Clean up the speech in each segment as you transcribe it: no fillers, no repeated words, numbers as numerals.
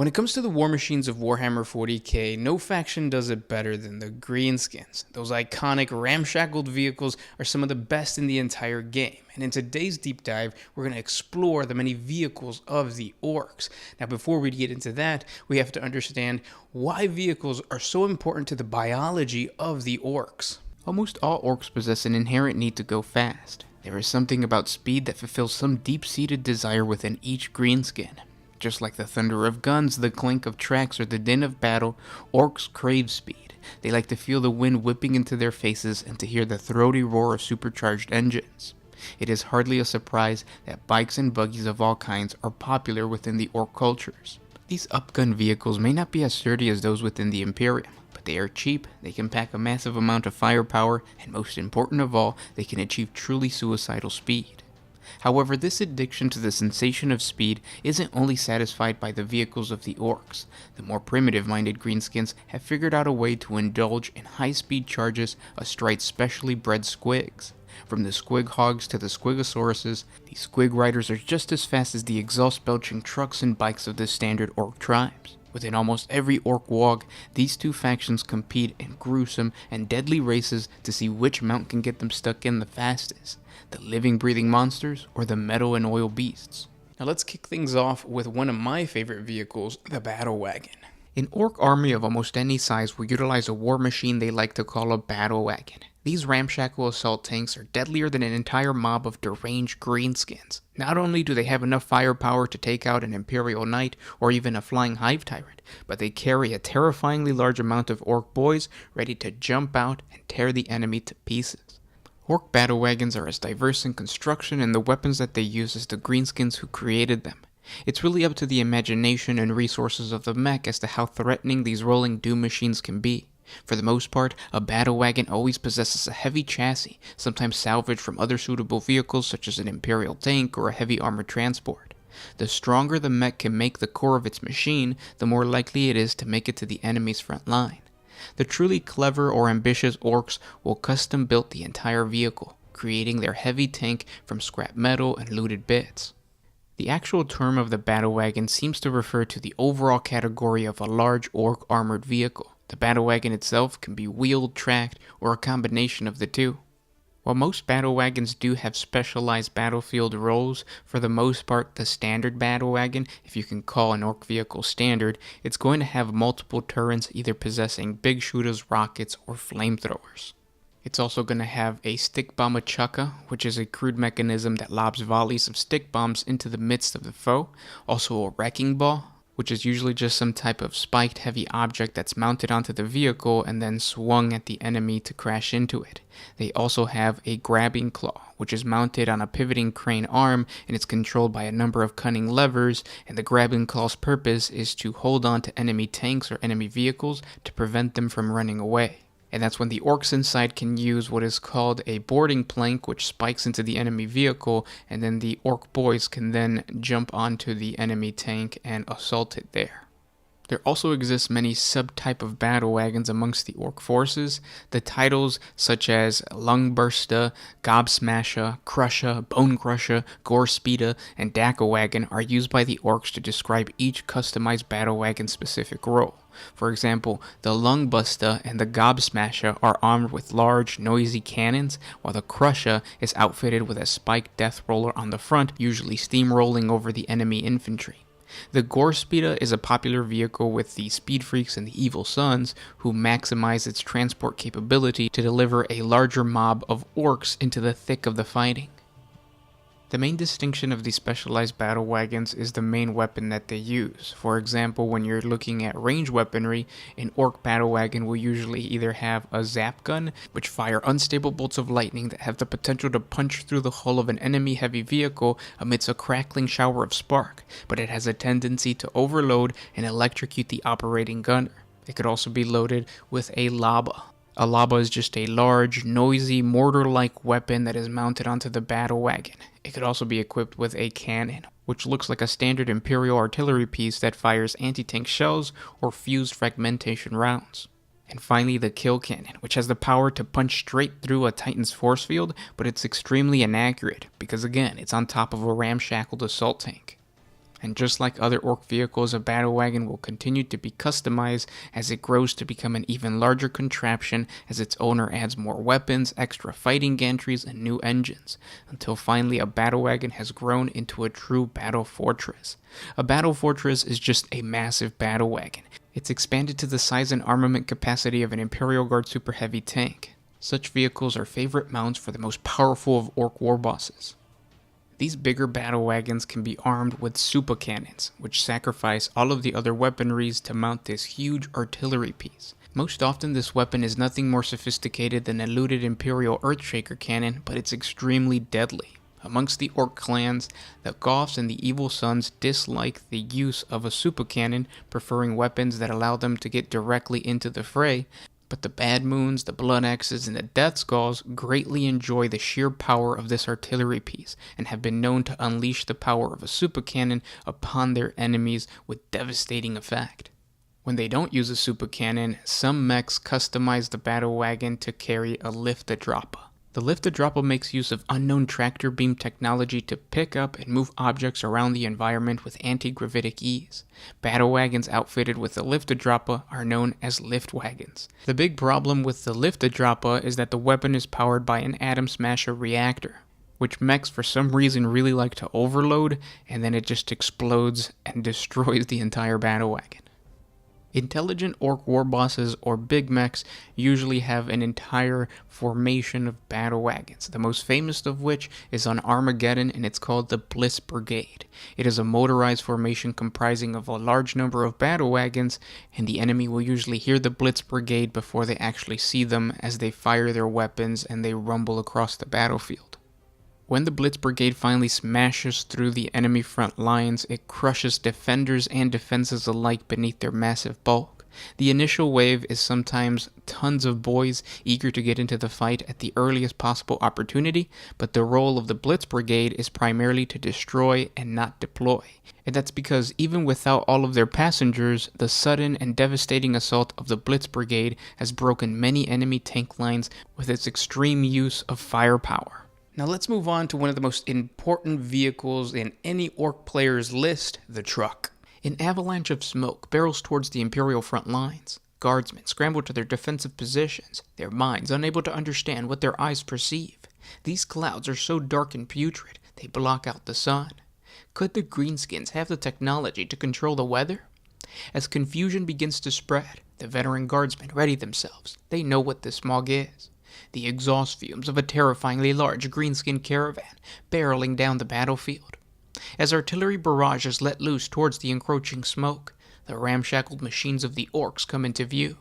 When it comes to the war machines of Warhammer 40K, no faction does it better than the Greenskins. Those iconic ramshackled vehicles are some of the best in the entire game, and in today's deep dive, we're going to explore the many vehicles of the Orcs. Now before we get into that, we have to understand why vehicles are so important to the biology of the Orcs. Almost all Orcs possess an inherent need to go fast. There is something about speed that fulfills some deep-seated desire within each Greenskin. Just like the thunder of guns, the clink of tracks, or the din of battle, Orcs crave speed. They like to feel the wind whipping into their faces and to hear the throaty roar of supercharged engines. It is hardly a surprise that bikes and buggies of all kinds are popular within the Orc cultures. These upgun vehicles may not be as sturdy as those within the Imperium, but they are cheap, they can pack a massive amount of firepower, and most important of all, they can achieve truly suicidal speed. However, this addiction to the sensation of speed isn't only satisfied by the vehicles of the Orcs. The more primitive-minded Greenskins have figured out a way to indulge in high-speed charges astride specially bred squigs. From the squig hogs to the squigosauruses, these squig riders are just as fast as the exhaust-belching trucks and bikes of the standard Orc tribes. Within almost every Orc WOG, these two factions compete in gruesome and deadly races to see which mount can get them stuck in the fastest. The living breathing monsters or the metal and oil beasts. Now let's kick things off with one of my favorite vehicles, the Battle Wagon. An Orc army of almost any size will utilize a war machine they like to call a Battle Wagon. These ramshackle assault tanks are deadlier than an entire mob of deranged Greenskins. Not only do they have enough firepower to take out an Imperial Knight or even a flying Hive Tyrant, but they carry a terrifyingly large amount of Orc boys ready to jump out and tear the enemy to pieces. Orc battle wagons are as diverse in construction and the weapons that they use as the Greenskins who created them. It's really up to the imagination and resources of the mech as to how threatening these rolling doom machines can be. For the most part, a battle wagon always possesses a heavy chassis, sometimes salvaged from other suitable vehicles such as an Imperial tank or a heavy armored transport. The stronger the mech can make the core of its machine, the more likely it is to make it to the enemy's front line. The truly clever or ambitious Orcs will custom build the entire vehicle, creating their heavy tank from scrap metal and looted bits. The actual term of the battle wagon seems to refer to the overall category of a large Orc armored vehicle. The battle wagon itself can be wheeled, tracked, or a combination of the two. While most battle wagons do have specialized battlefield roles, for the most part the standard battle wagon, if you can call an Orc vehicle standard, it's going to have multiple turrets either possessing big shooters, rockets, or flamethrowers. It's also going to have a stick bomb chukka, which is a crude mechanism that lobs volleys of stick bombs into the midst of the foe, also a wrecking ball, which is usually just some type of spiked heavy object that's mounted onto the vehicle and then swung at the enemy to crash into it. They also have a grabbing claw, which is mounted on a pivoting crane arm and it's controlled by a number of cunning levers, and the grabbing claw's purpose is to hold on to enemy tanks or enemy vehicles to prevent them from running away. And that's when the Orcs inside can use what is called a boarding plank, which spikes into the enemy vehicle, and then the Orc boys can then jump onto the enemy tank and assault it there. There also exist many subtype of battle wagons amongst the Orc forces. The titles such as Lungburster, Gobsmasher, Crusher, Bone Crusher, Gore Speeder, and Daka Wagon are used by the Orcs to describe each customized battle wagon specific role. For example, the Lungbuster and the Gobsmasher are armed with large, noisy cannons, while the Crusher is outfitted with a spiked death roller on the front, usually steamrolling over the enemy infantry. The Gore Speeder is a popular vehicle with the Speed Freaks and the Evil Sons, who maximize its transport capability to deliver a larger mob of Orcs into the thick of the fighting. The main distinction of these specialized battle wagons is the main weapon that they use. For example, when you're looking at range weaponry, an Orc battle wagon will usually either have a zap gun, which fire unstable bolts of lightning that have the potential to punch through the hull of an enemy heavy vehicle amidst a crackling shower of spark, but it has a tendency to overload and electrocute the operating gunner. It could also be loaded with a laba. A laba is just a large, noisy, mortar-like weapon that is mounted onto the battle wagon. It could also be equipped with a cannon, which looks like a standard Imperial artillery piece that fires anti-tank shells or fused fragmentation rounds. And finally, the kill cannon, which has the power to punch straight through a Titan's force field, but it's extremely inaccurate, because again, it's on top of a ramshackled assault tank. And just like other Orc vehicles, a battle wagon will continue to be customized as it grows to become an even larger contraption as its owner adds more weapons, extra fighting gantries, and new engines, until finally a battle wagon has grown into a true battle fortress. A battle fortress is just a massive battle wagon. It's expanded to the size and armament capacity of an Imperial Guard Super Heavy tank. Such vehicles are favorite mounts for the most powerful of Orc war bosses. These bigger battle wagons can be armed with super cannons, which sacrifice all of the other weaponries to mount this huge artillery piece. Most often this weapon is nothing more sophisticated than a looted Imperial Earthshaker cannon, but it's extremely deadly. Amongst the Orc clans, the Goths and the Evil Sons dislike the use of a super cannon, preferring weapons that allow them to get directly into the fray, but the Bad Moons, the Blood Axes, and the Death Skulls greatly enjoy the sheer power of this artillery piece, and have been known to unleash the power of a super cannon upon their enemies with devastating effect. When they don't use a super cannon, some mechs customize the battle wagon to carry a lift-a-droppa. The lift-a-droppa makes use of unknown tractor beam technology to pick up and move objects around the environment with anti-gravitic ease. Battle wagons outfitted with the lift-a-droppa are known as lift wagons. The big problem with the lift-a-droppa is that the weapon is powered by an atom smasher reactor, which mechs for some reason really like to overload, and then it just explodes and destroys the entire battle wagon. Intelligent Orc war bosses or big mechs usually have an entire formation of battle wagons, the most famous of which is on Armageddon, and it's called the Bliss Brigade. It is a motorized formation comprising of a large number of battle wagons, and the enemy will usually hear the Blitz Brigade before they actually see them as they fire their weapons and they rumble across the battlefield. When the Blitz Brigade finally smashes through the enemy front lines, it crushes defenders and defenses alike beneath their massive bulk. The initial wave is sometimes tons of boys eager to get into the fight at the earliest possible opportunity, but the role of the Blitz Brigade is primarily to destroy and not deploy. And that's because even without all of their passengers, the sudden and devastating assault of the Blitz Brigade has broken many enemy tank lines with its extreme use of firepower. Now let's move on to one of the most important vehicles in any Orc player's list, the truck. An avalanche of smoke barrels towards the Imperial front lines. Guardsmen scramble to their defensive positions, their minds unable to understand what their eyes perceive. These clouds are so dark and putrid, they block out the sun. Could the Greenskins have the technology to control the weather? As confusion begins to spread, the veteran guardsmen ready themselves. They know what this smog is. The exhaust fumes of a terrifyingly large greenskin caravan barreling down the battlefield. As artillery barrages let loose towards the encroaching smoke, the ramshackled machines of the Orcs come into view.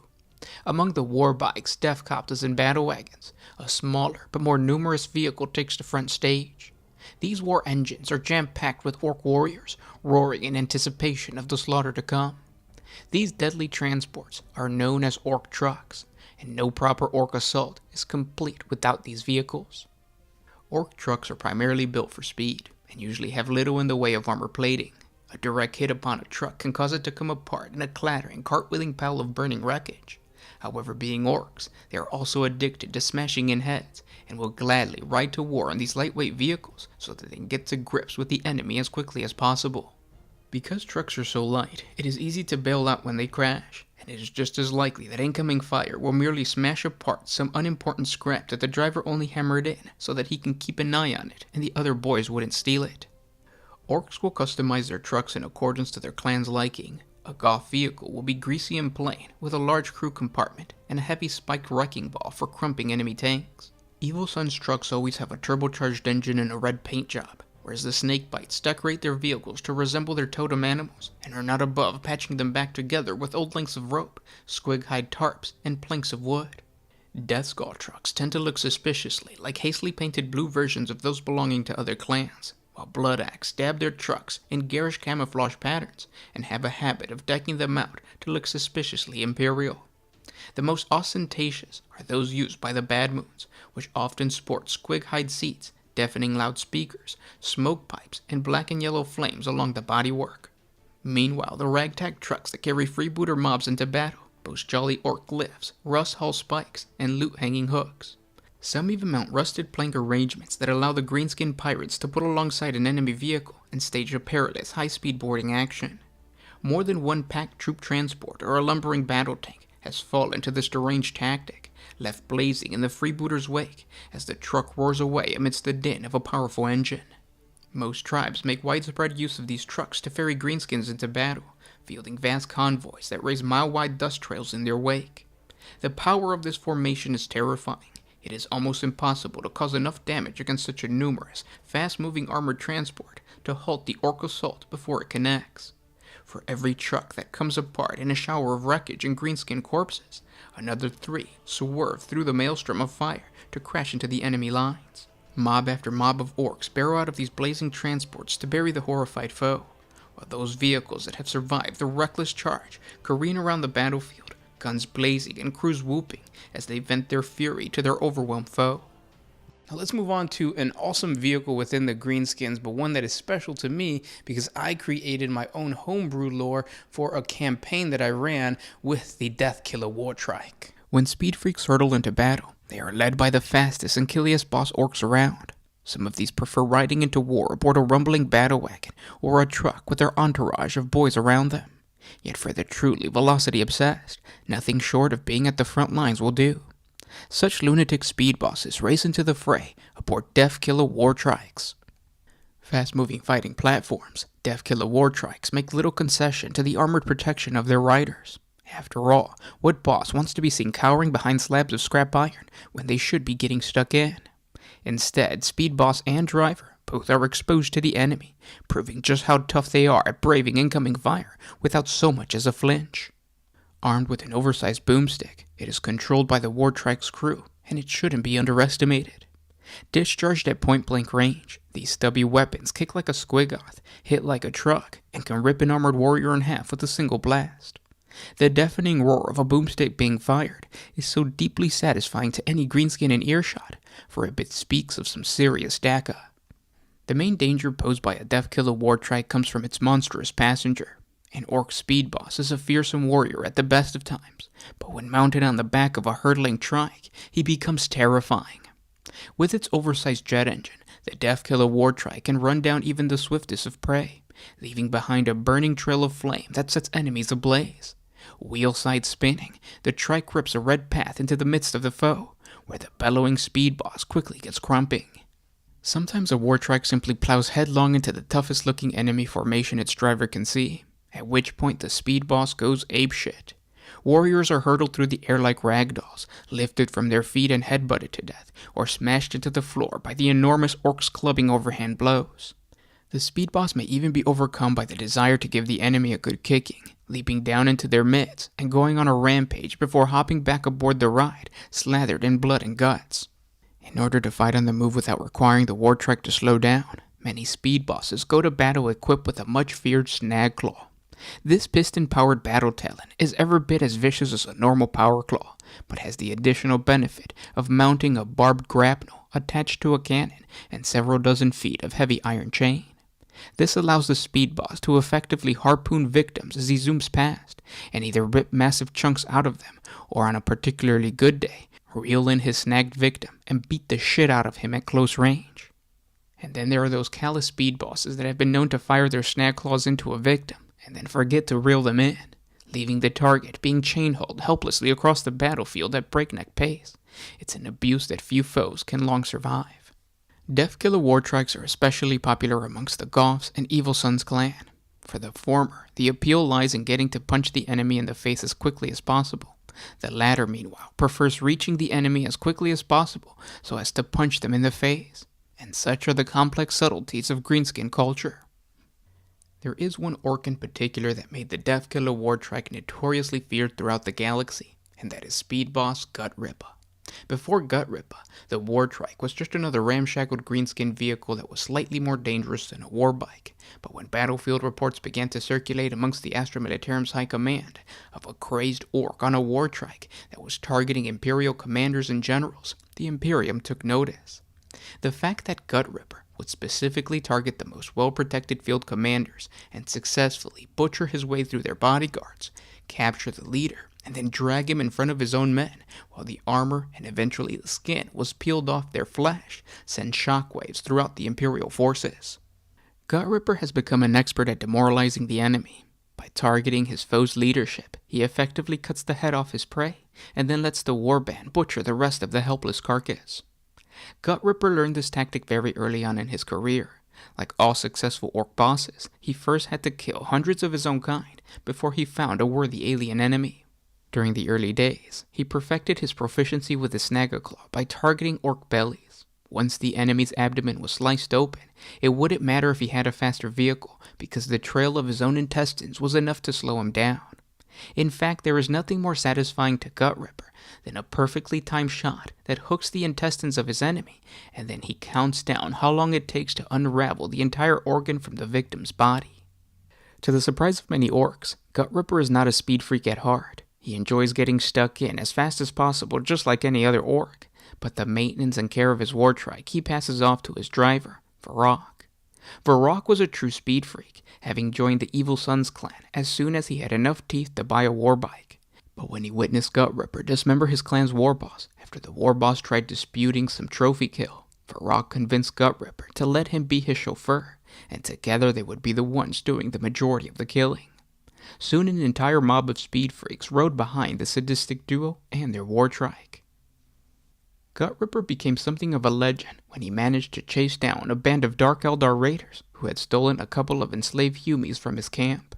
Among the war bikes, death Coptas, and battle wagons, a smaller but more numerous vehicle takes the front stage. These war engines are jam-packed with Orc warriors, roaring in anticipation of the slaughter to come. These deadly transports are known as Orc Trucks, and no proper Orc assault is complete without these vehicles. Orc Trucks are primarily built for speed, and usually have little in the way of armor plating. A direct hit upon a truck can cause it to come apart in a clattering, cartwheeling pile of burning wreckage. However, being Orcs, they are also addicted to smashing in heads, and will gladly ride to war on these lightweight vehicles so that they can get to grips with the enemy as quickly as possible. Because trucks are so light, it is easy to bail out when they crash, and it is just as likely that incoming fire will merely smash apart some unimportant scrap that the driver only hammered in so that he can keep an eye on it and the other boys wouldn't steal it. Orcs will customize their trucks in accordance to their clan's liking. A Goth vehicle will be greasy and plain, with a large crew compartment and a heavy spiked wrecking ball for crumping enemy tanks. Evil Sun's trucks always have a turbocharged engine and a red paint job, whereas the Snakebites decorate their vehicles to resemble their totem animals, and are not above patching them back together with old lengths of rope, squig-hide tarps, and planks of wood. Death Skull trucks tend to look suspiciously like hastily painted blue versions of those belonging to other clans, while Blood Axe dab their trucks in garish camouflage patterns, and have a habit of decking them out to look suspiciously imperial. The most ostentatious are those used by the Bad Moons, which often sport squig-hide seats, deafening loudspeakers, smoke pipes, and black and yellow flames along the bodywork. Meanwhile, the ragtag trucks that carry freebooter mobs into battle boast jolly Orc glyphs, rust hull spikes, and loot-hanging hooks. Some even mount rusted plank arrangements that allow the greenskin pirates to put alongside an enemy vehicle and stage a perilous high-speed boarding action. More than one packed troop transport or a lumbering battle tank has fallen to this deranged tactic, left blazing in the freebooter's wake as the truck roars away amidst the din of a powerful engine. Most tribes make widespread use of these trucks to ferry greenskins into battle, fielding vast convoys that raise mile-wide dust trails in their wake. The power of this formation is terrifying. It is almost impossible to cause enough damage against such a numerous, fast-moving armored transport to halt the Orc assault before it connects. For every truck that comes apart in a shower of wreckage and greenskin corpses, another 3 swerve through the maelstrom of fire to crash into the enemy lines. Mob after mob of orcs barrel out of these blazing transports to bury the horrified foe, while those vehicles that have survived the reckless charge careen around the battlefield, guns blazing and crews whooping as they vent their fury to their overwhelmed foe. Now let's move on to an awesome vehicle within the greenskins, but one that is special to me because I created my own homebrew lore for a campaign that I ran with the Deathkiller War Trike. When speed freaks hurtle into battle, they are led by the fastest and killiest boss orcs around. Some of these prefer riding into war aboard a rumbling battle wagon or a truck with their entourage of boys around them. Yet for the truly velocity-obsessed, nothing short of being at the front lines will do. Such lunatic speed bosses race into the fray aboard Deathkiller War Trikes. Fast-moving fighting platforms, Deathkiller War Trikes make little concession to the armored protection of their riders. After all, what boss wants to be seen cowering behind slabs of scrap iron when they should be getting stuck in? Instead, speed boss and driver both are exposed to the enemy, proving just how tough they are at braving incoming fire without so much as a flinch. Armed with an oversized boomstick, it is controlled by the War Trike's crew, and it shouldn't be underestimated. Discharged at point-blank range, these stubby weapons kick like a squiggoth, hit like a truck, and can rip an armored warrior in half with a single blast. The deafening roar of a boomstick being fired is so deeply satisfying to any greenskin in earshot, for it bespeaks of some serious DACA. The main danger posed by a Deathkiller War Trike comes from its monstrous passenger. An orc speed boss is a fearsome warrior at the best of times, but when mounted on the back of a hurtling trike, he becomes terrifying. With its oversized jet engine, the Deathkiller War Trike can run down even the swiftest of prey, leaving behind a burning trail of flame that sets enemies ablaze. Wheel side spinning, the trike rips a red path into the midst of the foe, where the bellowing speed boss quickly gets crumping. Sometimes a war trike simply plows headlong into the toughest looking enemy formation its driver can see, at which point the speed boss goes apeshit. Warriors are hurtled through the air like ragdolls, lifted from their feet and headbutted to death, or smashed into the floor by the enormous orcs clubbing overhand blows. The speed boss may even be overcome by the desire to give the enemy a good kicking, leaping down into their midst and going on a rampage before hopping back aboard the ride, slathered in blood and guts. In order to fight on the move without requiring the war trike to slow down, many speed bosses go to battle equipped with a much-feared snag claw. This piston-powered battle talon is every bit as vicious as a normal power claw, but has the additional benefit of mounting a barbed grapnel attached to a cannon and several dozen feet of heavy iron chain. This allows the speed boss to effectively harpoon victims as he zooms past, and either rip massive chunks out of them, or on a particularly good day, reel in his snagged victim and beat the shit out of him at close range. And then there are those callous speed bosses that have been known to fire their snag claws into a victim, and then forget to reel them in, leaving the target being chain-hauled helplessly across the battlefield at breakneck pace. It's an abuse that few foes can long survive. Deathkiller War Trikes are especially popular amongst the Goths and Evil Sun's clan. For the former, the appeal lies in getting to punch the enemy in the face as quickly as possible. The latter, meanwhile, prefers reaching the enemy as quickly as possible so as to punch them in the face. And such are the complex subtleties of greenskin culture. There is one orc in particular that made the Deathkiller War Trike notoriously feared throughout the galaxy, and that is speed boss Gut Rippa. Before Gut Rippa, the War Trike was just another ramshackled greenskin vehicle that was slightly more dangerous than a war bike, but when battlefield reports began to circulate amongst the Astra Militarim's high command of a crazed orc on a War Trike that was targeting Imperial commanders and generals, the Imperium took notice. The fact that Gut Ripper would specifically target the most well-protected field commanders and successfully butcher his way through their bodyguards, capture the leader, and then drag him in front of his own men, while the armor and eventually the skin was peeled off their flesh, sent shockwaves throughout the Imperial forces. Gut Ripper has become an expert at demoralizing the enemy. By targeting his foe's leadership, he effectively cuts the head off his prey, and then lets the warband butcher the rest of the helpless carcass. Gut Ripper learned this tactic very early on in his career. Like all successful orc bosses, he first had to kill hundreds of his own kind before he found a worthy alien enemy. During the early days, he perfected his proficiency with the Snag-a-Claw by targeting orc bellies. Once the enemy's abdomen was sliced open, it wouldn't matter if he had a faster vehicle, because the trail of his own intestines was enough to slow him down. In fact, there is nothing more satisfying to Gut Ripper than a perfectly timed shot that hooks the intestines of his enemy, and then he counts down how long it takes to unravel the entire organ from the victim's body. To the surprise of many orcs, Gut Ripper is not a speed freak at heart. He enjoys getting stuck in as fast as possible, just like any other orc, but the maintenance and care of his war trike he passes off to his driver, Varrock. Varrock was a true speed freak, having joined the Evil Sons clan as soon as he had enough teeth to buy a war bike. But when he witnessed Gut Ripper dismember his clan's war boss after the war boss tried disputing some trophy kill, Varrock convinced Gut Ripper to let him be his chauffeur, and together they would be the ones doing the majority of the killing. Soon an entire mob of speed freaks rode behind the sadistic duo and their war trike. Gut Ripper became something of a legend when he managed to chase down a band of Dark Eldar raiders who had stolen a couple of enslaved Humies from his camp.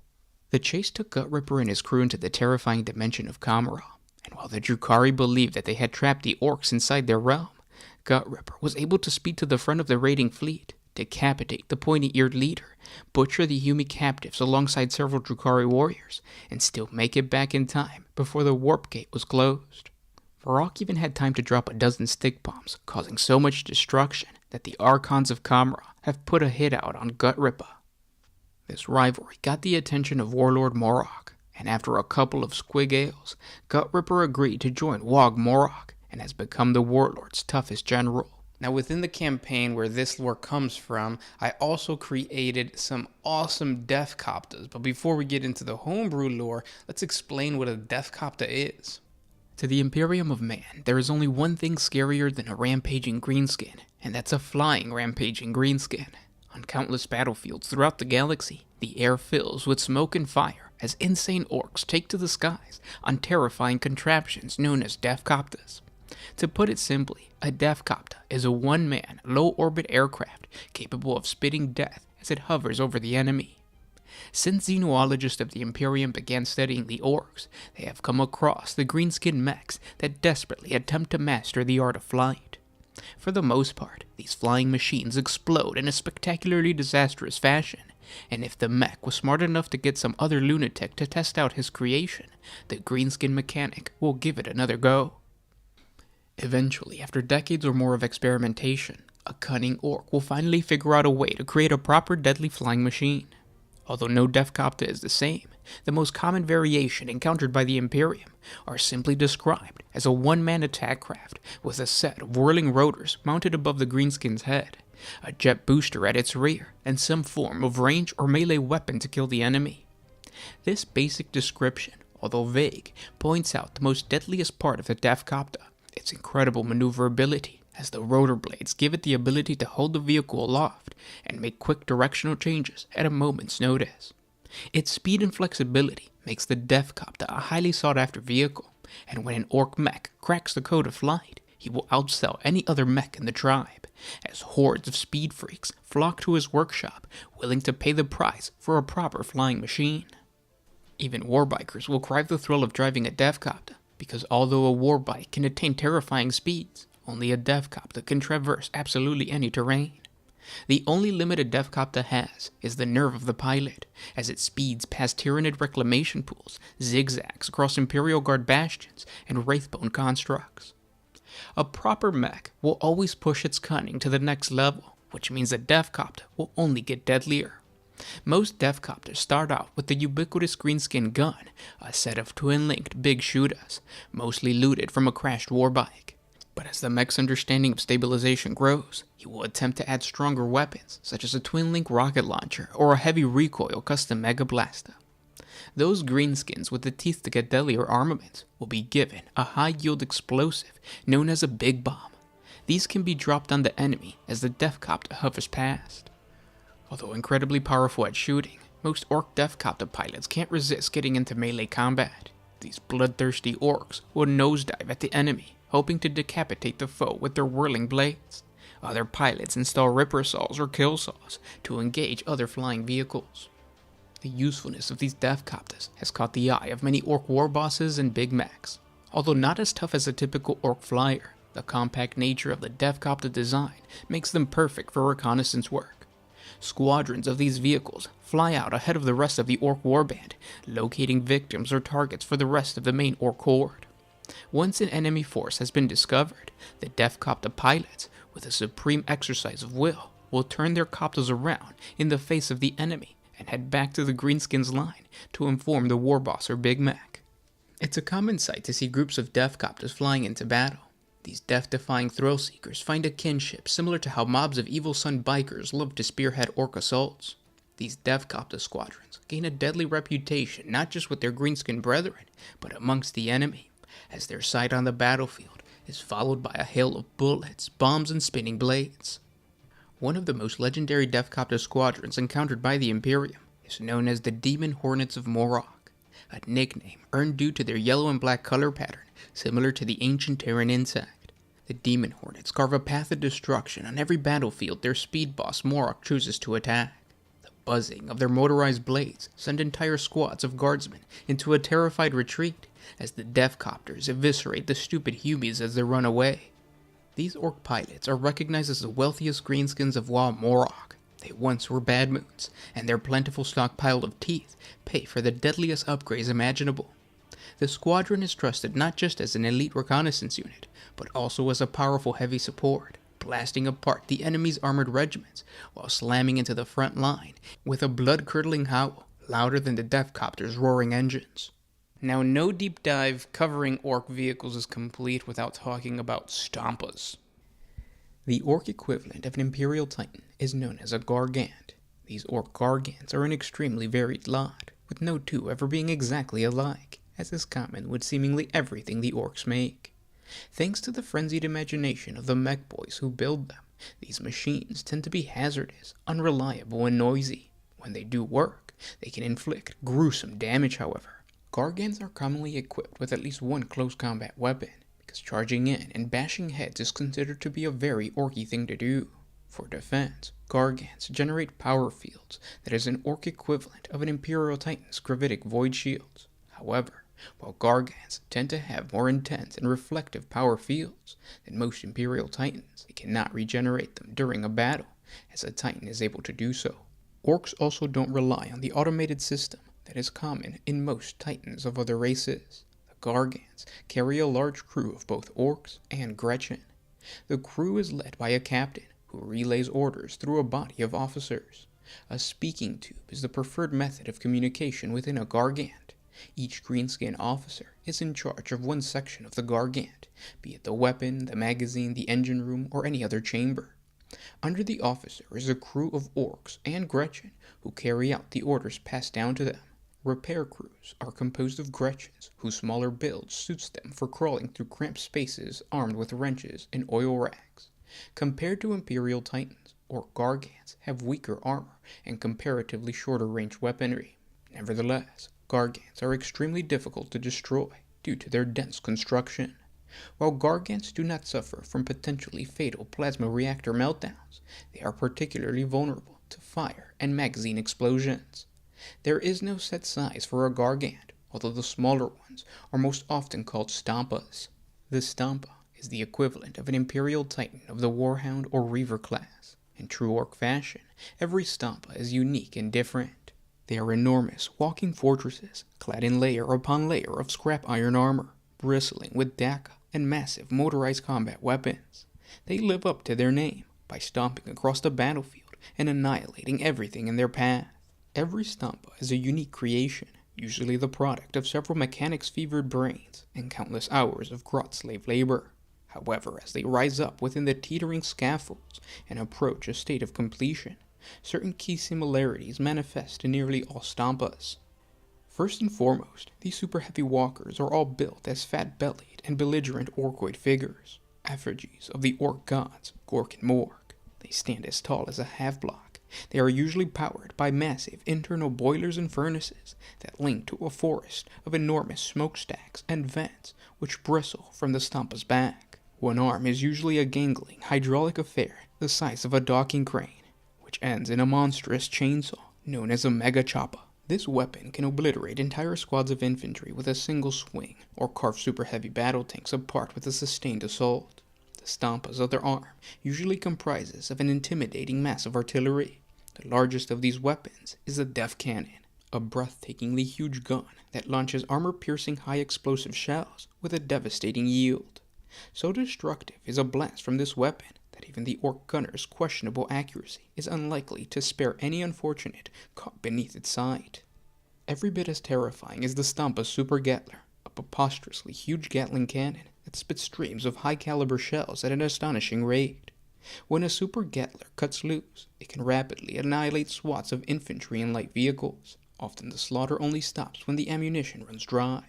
The chase took Gut Ripper and his crew into the terrifying dimension of Kamara, and while the Drukhari believed that they had trapped the orcs inside their realm, Gut Ripper was able to speed to the front of the raiding fleet, decapitate the pointy-eared leader, butcher the Humi captives alongside several Drukhari warriors, and still make it back in time before the warp gate was closed. Varrock even had time to drop a dozen stick bombs, causing so much destruction that the Archons of Kamara have put a hit out on Gut Ripper. This rivalry got the attention of Warlord Morok, and after a couple of squig ales, Gut Ripper agreed to join Wog Morok, and has become the Warlord's toughest general. Now, within the campaign where this lore comes from, I also created some awesome Death Coptas. But before we get into the homebrew lore, let's explain what a Death Copta is. To the Imperium of Man, there is only one thing scarier than a rampaging greenskin, and that's a flying rampaging greenskin. On countless battlefields throughout the galaxy, the air fills with smoke and fire as insane orcs take to the skies on terrifying contraptions known as Death Coptas. To put it simply, a Death Copta is a one-man, low-orbit aircraft capable of spitting death as it hovers over the enemy. Since xenologists of the Imperium began studying the orcs, they have come across the greenskin mechs that desperately attempt to master the art of flight. For the most part, these flying machines explode in a spectacularly disastrous fashion, and if the mech was smart enough to get some other lunatic to test out his creation, the greenskin mechanic will give it another go. Eventually, after decades or more of experimentation, a cunning orc will finally figure out a way to create a proper deadly flying machine. Although no Death Copta is the same, the most common variation encountered by the Imperium are simply described as a one-man attack craft with a set of whirling rotors mounted above the greenskin's head, a jet booster at its rear, and some form of range or melee weapon to kill the enemy. This basic description, although vague, points out the most deadliest part of the Death Copta, its incredible maneuverability, as the rotor blades give it the ability to hold the vehicle aloft and make quick directional changes at a moment's notice. Its speed and flexibility makes the Death Copta a highly sought-after vehicle, and when an orc mech cracks the code of flight, he will outsell any other mech in the tribe, as hordes of speed freaks flock to his workshop, willing to pay the price for a proper flying machine. Even warbikers will crave the thrill of driving a Death Copta, because although a warbike can attain terrifying speeds, only a Death Copta can traverse absolutely any terrain. The only limit a Death Copta has is the nerve of the pilot, as it speeds past Tyranid reclamation pools, zigzags across Imperial Guard bastions, and Wraithbone constructs. A proper mech will always push its cunning to the next level, which means a Death Copta will only get deadlier. Most Death Copters start out with the ubiquitous greenskin gun, a set of twin-linked big shootas, mostly looted from a crashed warbike. But as the mech's understanding of stabilization grows, he will attempt to add stronger weapons, such as a twin-link rocket launcher or a heavy recoil custom Mega Blaster. Those greenskins with the teeth to get deadlier armaments will be given a high-yield explosive known as a Big Bomb. These can be dropped on the enemy as the Death Copta hovers past. Although incredibly powerful at shooting, most Orc Copta pilots can't resist getting into melee combat. These bloodthirsty orcs will nosedive at the enemy, hoping to decapitate the foe with their whirling blades. Other pilots install ripper saws or kill saws to engage other flying vehicles. The usefulness of these Coptas has caught the eye of many Orc war bosses and Big Macs. Although not as tough as a typical Orc flyer, the compact nature of the Copta design makes them perfect for reconnaissance work. Squadrons of these vehicles fly out ahead of the rest of the Orc warband, locating victims or targets for the rest of the main Orc horde. Once an enemy force has been discovered, the Copta pilots, with a supreme exercise of will turn their Coptas around in the face of the enemy and head back to the Greenskins line to inform the war boss or Big Mac. It's a common sight to see groups of Coptas flying into battle. These death-defying thrill-seekers find a kinship similar to how mobs of Evil Sun bikers love to spearhead Orc assaults. These Copta squadrons gain a deadly reputation not just with their greenskin brethren, but amongst the enemy, as their sight on the battlefield is followed by a hail of bullets, bombs, and spinning blades. One of the most legendary Copta squadrons encountered by the Imperium is known as the Demon Hornets of Morok, a nickname earned due to their yellow and black color pattern similar to the ancient Terran insect. The Demon Hornets carve a path of destruction on every battlefield their speed boss Morok chooses to attack. The buzzing of their motorized blades send entire squads of guardsmen into a terrified retreat as the Copters eviscerate the stupid humies as they run away. These Orc pilots are recognized as the wealthiest greenskins of Wa Morok. They once were bad moons, and their plentiful stockpile of teeth pay for the deadliest upgrades imaginable. The squadron is trusted not just as an elite reconnaissance unit, but also as a powerful heavy support, blasting apart the enemy's armored regiments while slamming into the front line with a blood-curdling howl louder than the Copter's roaring engines. Now, no deep dive covering Orc vehicles is complete without talking about Stompas. The Orc equivalent of an Imperial Titan is known as a Gargant. These Orc Gargants are an extremely varied lot, with no two ever being exactly alike, as is common with seemingly everything the Orcs make. Thanks to the frenzied imagination of the mech boys who build them, these machines tend to be hazardous, unreliable, and noisy. When they do work, they can inflict gruesome damage, however. Gargants are commonly equipped with at least one close combat weapon, because charging in and bashing heads is considered to be a very Orcy thing to do. For defense, Gargants generate power fields that is an Orc equivalent of an Imperial Titan's gravitic void shields. However, while Gargants tend to have more intense and reflective power fields than most Imperial Titans, they cannot regenerate them during a battle, as a Titan is able to do so. Orcs also don't rely on the automated system that is common in most Titans of other races. The Gargants carry a large crew of both Orcs and Gretchen. The crew is led by a captain who relays orders through a body of officers. A speaking tube is the preferred method of communication within a Gargant. Each greenskin officer is in charge of one section of the Gargant, be it the weapon, the magazine, the engine room, or any other chamber. Under the officer is a crew of Orcs and Gretchen who carry out the orders passed down to them. Repair crews are composed of Gretchens, whose smaller build suits them for crawling through cramped spaces armed with wrenches and oil rags. Compared to Imperial Titans, Orc Gargants have weaker armor and comparatively shorter range weaponry. Nevertheless, Gargants are extremely difficult to destroy due to their dense construction. While Gargants do not suffer from potentially fatal plasma reactor meltdowns, they are particularly vulnerable to fire and magazine explosions. There is no set size for a Gargant, although the smaller ones are most often called Stompas. The Stompa is the equivalent of an Imperial Titan of the Warhound or Reaver class. In true Orc fashion, every Stompa is unique and different. They are enormous walking fortresses, clad in layer upon layer of scrap iron armor, bristling with Daka and massive motorized combat weapons. They live up to their name by stomping across the battlefield and annihilating everything in their path. Every Stompa is a unique creation, usually the product of several mechanics-fevered brains and countless hours of grot slave labor. However, as they rise up within the teetering scaffolds and approach a state of completion, certain key similarities manifest in nearly all Stompas. First and foremost, these super heavy walkers are all built as fat-bellied and belligerent orcoid figures, effigies of the Orc gods, Gork and Morg. They stand as tall as a half-block, They are usually powered by massive internal boilers and furnaces that link to a forest of enormous smokestacks and vents which bristle from the Stampa's back. One arm is usually a gangling hydraulic affair the size of a docking crane, which ends in a monstrous chainsaw known as a mega chopper. This weapon can obliterate entire squads of infantry with a single swing, or carve super heavy battle tanks apart with a sustained assault. The Stampa's other arm usually comprises of an intimidating mass of artillery. The largest of these weapons is the Death Cannon, a breathtakingly huge gun that launches armor-piercing high-explosive shells with a devastating yield. So destructive is a blast from this weapon that even the Orc gunner's questionable accuracy is unlikely to spare any unfortunate caught beneath its side. Every bit as terrifying is the Stampa's Super Gatler, a preposterously huge Gatling cannon that spits streams of high-caliber shells at an astonishing rate. When a Super Gatler cuts loose, it can rapidly annihilate swaths of infantry and light vehicles. Often the slaughter only stops when the ammunition runs dry.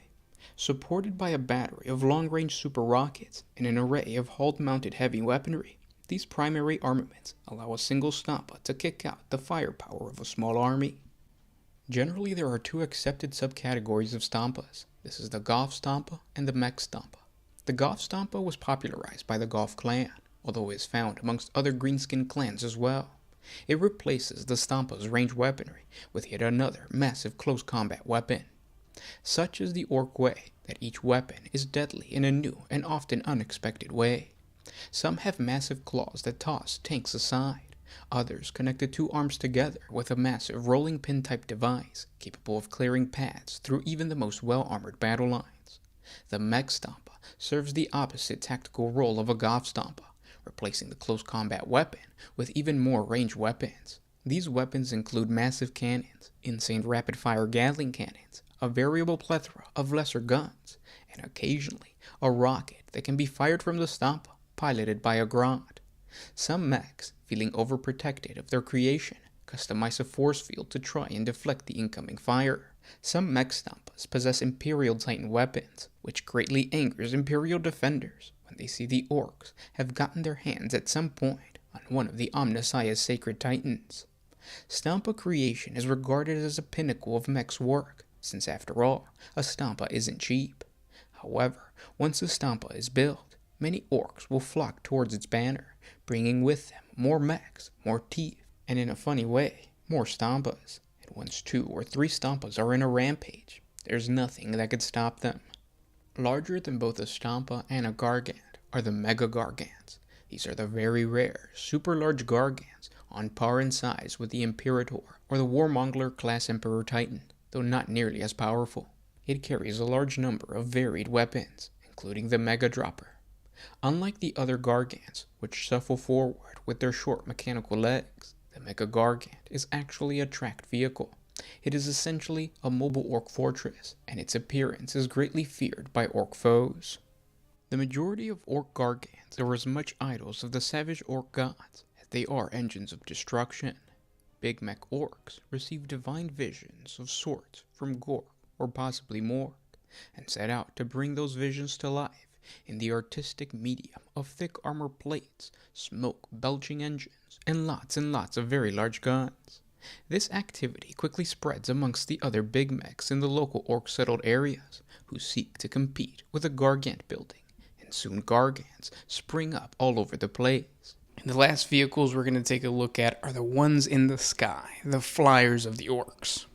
Supported by a battery of long-range super rockets and an array of hull-mounted heavy weaponry, these primary armaments allow a single Stampa to kick out the firepower of a small army. Generally, there are two accepted subcategories of Stampas. This is the Goth Stampa and the Mech Stampa. The Goth Stampa was popularized by the Goth clan, although it is found amongst other greenskin clans as well. It replaces the Stampa's ranged weaponry with yet another massive close combat weapon. Such is the Orc way, that each weapon is deadly in a new and often unexpected way. Some have massive claws that toss tanks aside. Others connect the two arms together with a massive rolling pin type device capable of clearing paths through even the most well-armored battle lines. The Mech Stampa serves the opposite tactical role of a Goth Stampa, replacing the close combat weapon with even more ranged weapons. These weapons include massive cannons, insane rapid-fire Gatling cannons, a variable plethora of lesser guns, and occasionally a rocket that can be fired from the Stampa, piloted by a Gargant. Some mechs, feeling overprotected of their creation, customize a force field to try and deflect the incoming fire. Some mech Stampas possess Imperial Titan weapons, which greatly angers Imperial defenders when they see the Orcs have gotten their hands at some point on one of the Omnissiah's sacred Titans. Stampa creation is regarded as a pinnacle of mech's work, since after all, a Stampa isn't cheap. However, once a Stampa is built, many Orcs will flock towards its banner, bringing with them more mechs, more teeth, and in a funny way, more Stampas. And once 2 or 3 Stampas are in a rampage, there's nothing that could stop them. Larger than both a Stampa and a Gargant are the Mega Gargants. These are the very rare, super large Gargants, on par in size with the Imperator or the Warmonger class Emperor Titan, though not nearly as powerful. It carries a large number of varied weapons, including the Mega Dropper. Unlike the other Gargants, which shuffle forward with their short mechanical legs, the Mega Gargant is actually a tracked vehicle. It is essentially a mobile Orc fortress, and its appearance is greatly feared by Orc foes. The majority of Orc Gargants are as much idols of the savage Orc gods as they are engines of destruction. Big Mech Orcs receive divine visions of sorts from Gork, or possibly Morg, and set out to bring those visions to life in the artistic medium of thick armor plates, smoke-belching engines, and lots of very large guns. This activity quickly spreads amongst the other big mechs in the local Orc-settled areas, who seek to compete with the Gargant building, and soon Gargants spring up all over the place. And the last vehicles we're going to take a look at are the ones in the sky, the flyers of the Orcs.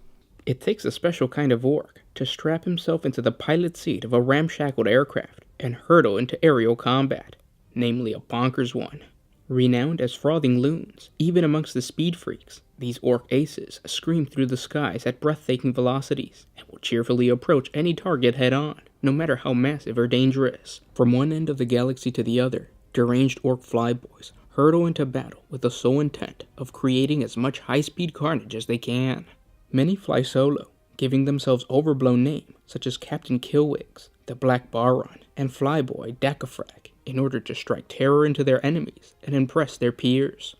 It takes a special kind of Orc to strap himself into the pilot seat of a ramshackled aircraft and hurtle into aerial combat, namely a bonkers one. Renowned as frothing loons, even amongst the speed freaks, these Orc aces scream through the skies at breathtaking velocities and will cheerfully approach any target head-on, no matter how massive or dangerous. From one end of the galaxy to the other, deranged Orc flyboys hurtle into battle with the sole intent of creating as much high-speed carnage as they can. Many fly solo, giving themselves overblown names such as Captain Killwigs, the Black Baron, and Flyboy Dakafrag, in order to strike terror into their enemies and impress their peers.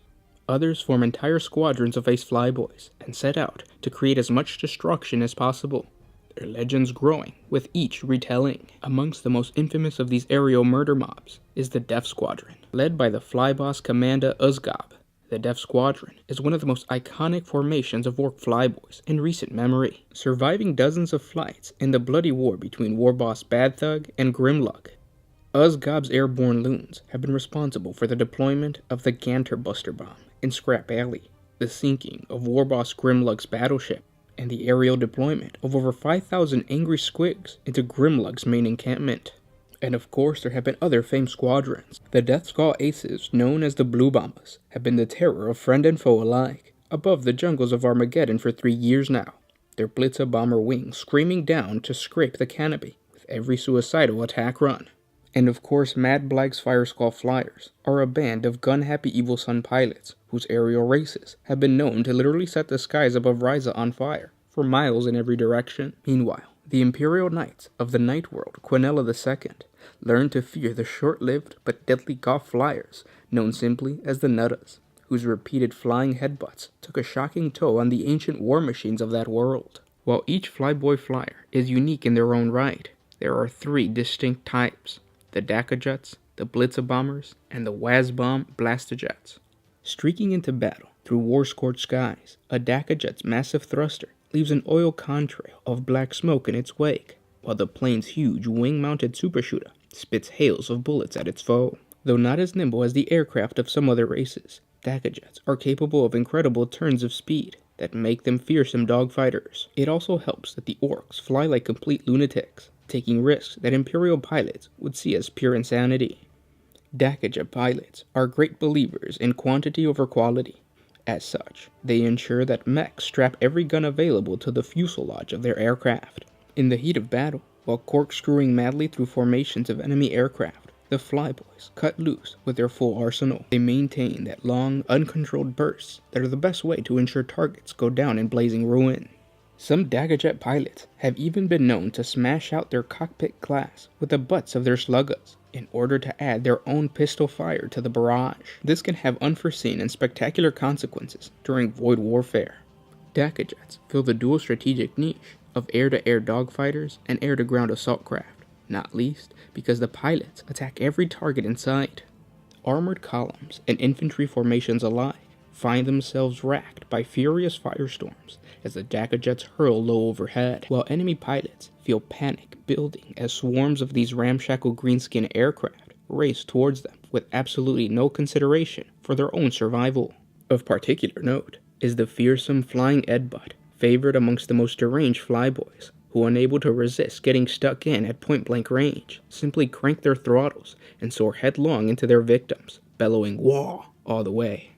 Others form entire squadrons of ace flyboys and set out to create as much destruction as possible, their legends growing with each retelling. Amongst the most infamous of these aerial murder mobs is the Death Squadron, led by the flyboss Commander Uzgob. The Death Squadron is one of the most iconic formations of Orc flyboys in recent memory, surviving dozens of flights in the bloody war between Warboss Bad Thug and Grimlug. Uzgob's airborne loons have been responsible for the deployment of the Ganter Buster Bomb in Scrap Alley, the sinking of Warboss Grimlug's battleship, and the aerial deployment of over 5,000 angry squigs into Grimlug's main encampment. And of course, there have been other famed squadrons. The Death Skull Aces, known as the Blue Bombers, have been the terror of friend and foe alike, above the jungles of Armageddon for 3 years now, their Blitzer bomber wings screaming down to scrape the canopy with every suicidal attack run. And of course, Mad Black's Fire Skull Flyers are a band of gun-happy Evil Sun pilots whose aerial races have been known to literally set the skies above Ryza on fire for miles in every direction. Meanwhile, the Imperial Knights of the Night World, Quinella II, learned to fear the short-lived but deadly Goth Flyers, known simply as the Nuttas, whose repeated flying headbutts took a shocking toll on the ancient war machines of that world. While each flyboy flyer is unique in their own right, there are 3 distinct types: the Dakajets, the Blitzer Bombers, and the Wazbomb Blastajets. Streaking into battle through war-scorched skies, a Dakajet's massive thruster leaves an oil contrail of black smoke in its wake, while the plane's huge wing-mounted supershooter spits hails of bullets at its foe. Though not as nimble as the aircraft of some other races, Dakajets are capable of incredible turns of speed that make them fearsome dogfighters. It also helps that the Orcs fly like complete lunatics, taking risks that Imperial pilots would see as pure insanity. Dakajet pilots are great believers in quantity over quality. As such, they ensure that mechs strap every gun available to the fuselage of their aircraft. In the heat of battle, while corkscrewing madly through formations of enemy aircraft, the flyboys cut loose with their full arsenal. They maintain that long, uncontrolled bursts that are the best way to ensure targets go down in blazing ruin. Some Dakajet pilots have even been known to smash out their cockpit glass with the butts of their sluggas in order to add their own pistol fire to the barrage. This can have unforeseen and spectacular consequences during void warfare. Dakajets fill the dual strategic niche of air-to-air dogfighters and air-to-ground assault craft, not least because the pilots attack every target in sight. Armored columns and infantry formations alike find themselves racked by furious firestorms as the Dakajets hurl low overhead, while enemy pilots feel panic building as swarms of these ramshackle greenskin aircraft race towards them with absolutely no consideration for their own survival. Of particular note is the fearsome Flying Edbud, favored amongst the most deranged flyboys, who, unable to resist getting stuck in at point-blank range, simply crank their throttles and soar headlong into their victims, bellowing "Wah!" all the way.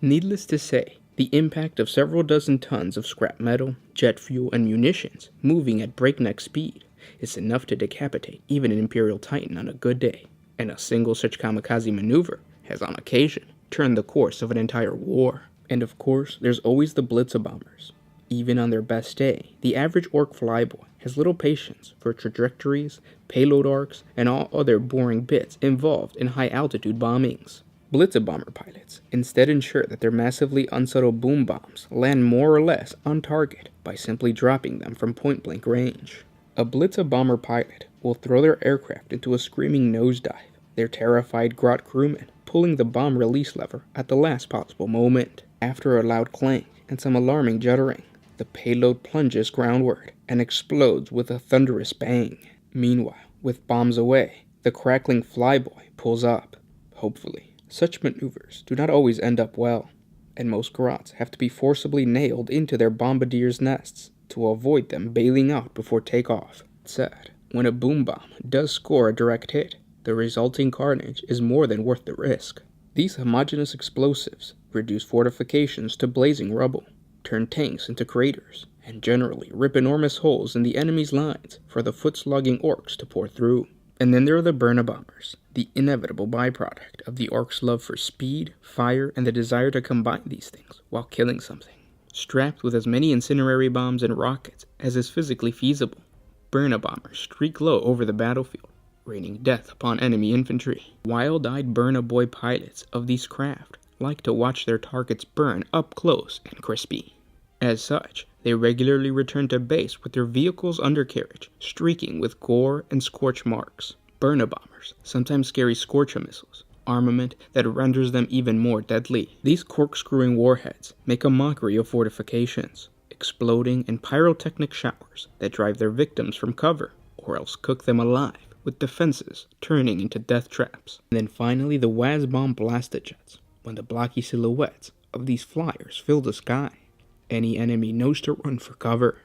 Needless to say, the impact of several dozen tons of scrap metal, jet fuel, and munitions moving at breakneck speed is enough to decapitate even an Imperial Titan on a good day, and a single such kamikaze maneuver has on occasion turned the course of an entire war. And of course, there's always the Blitzer Bombers. Even on their best day, the average Orc flyboy has little patience for trajectories, payload arcs, and all other boring bits involved in high-altitude bombings. Blitzer bomber pilots instead ensure that their massively unsubtle boom bombs land more or less on target by simply dropping them from point-blank range. A Blitzer bomber pilot will throw their aircraft into a screaming nosedive, their terrified Grot crewmen pulling the bomb release lever at the last possible moment. After a loud clank and some alarming juddering, the payload plunges groundward and explodes with a thunderous bang. Meanwhile, with bombs away, the crackling flyboy pulls up, hopefully. Such maneuvers do not always end up well, and most Grots have to be forcibly nailed into their bombardier's nests to avoid them bailing out before takeoff. Said, when a boom bomb does score a direct hit, the resulting carnage is more than worth the risk. These homogeneous explosives reduce fortifications to blazing rubble, turn tanks into craters, and generally rip enormous holes in the enemy's lines for the foot-slogging Orcs to pour through. And then there are the burner bombers, the inevitable byproduct of the Orcs' love for speed, fire, and the desire to combine these things while killing something. Strapped with as many incendiary bombs and rockets as is physically feasible, burner bombers streak low over the battlefield, raining death upon enemy infantry. Wild-eyed burner boy pilots of these craft like to watch their targets burn up close and crispy. As such, they regularly return to base with their vehicle's undercarriage streaking with gore and scorch marks. Burner bombers sometimes carry Scorcher missiles, armament that renders them even more deadly. These corkscrewing warheads make a mockery of fortifications, exploding in pyrotechnic showers that drive their victims from cover, or else cook them alive, with defenses turning into death traps. And then finally the Waz-bomb Blastajets, when the blocky silhouettes of these flyers fill the sky. Any enemy knows to run for cover.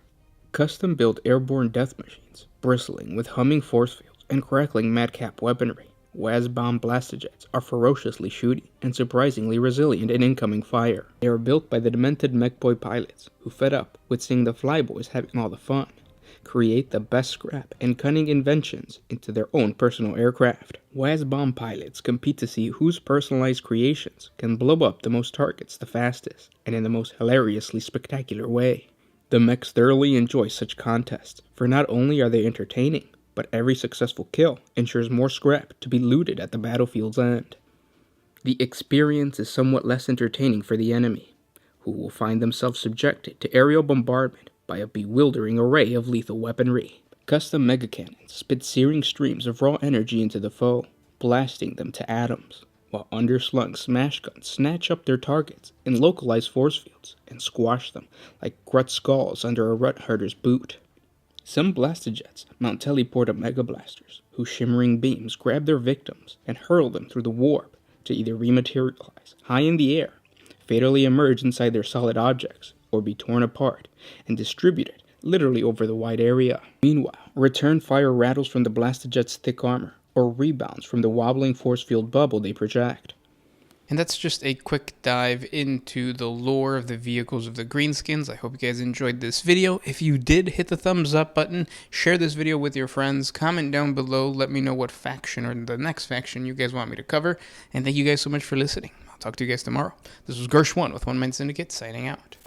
Custom-built airborne death machines, bristling with humming force fields and crackling madcap weaponry, Waz-bomb Blastajets are ferociously shooty and surprisingly resilient in incoming fire. They are built by the demented mechboy pilots, who, fed up with seeing the flyboys having all the fun, create the best scrap and cunning inventions into their own personal aircraft. Waz-bomb pilots compete to see whose personalized creations can blow up the most targets the fastest, and in the most hilariously spectacular way. The mechs thoroughly enjoy such contests, for not only are they entertaining, but every successful kill ensures more scrap to be looted at the battlefield's end. The experience is somewhat less entertaining for the enemy, who will find themselves subjected to aerial bombardment by a bewildering array of lethal weaponry. Custom mega cannons spit searing streams of raw energy into the foe, blasting them to atoms, while underslung smash guns snatch up their targets in localized force fields and squash them like Grut skulls under a Rut herder's boot. Some Blastajets mount teleported mega blasters, whose shimmering beams grab their victims and hurl them through the warp to either rematerialize high in the air, fatally emerge inside their solid objects, or be torn apart and distributed literally over the wide area. Meanwhile, return fire rattles from the Blastajet's thick armor, or rebounds from the wobbling force field bubble they project. And that's just a quick dive into the lore of the vehicles of the Greenskins. I hope you guys enjoyed this video. If you did, hit the thumbs up button, share this video with your friends, comment down below, let me know what faction or the next faction you guys want me to cover, and thank you guys so much for listening. I'll talk to you guys tomorrow. This was Gersh1 with One Man Syndicate, signing out.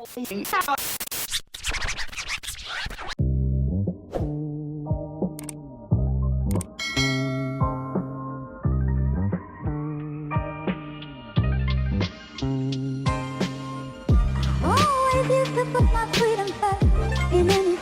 Always used to put my freedom first in any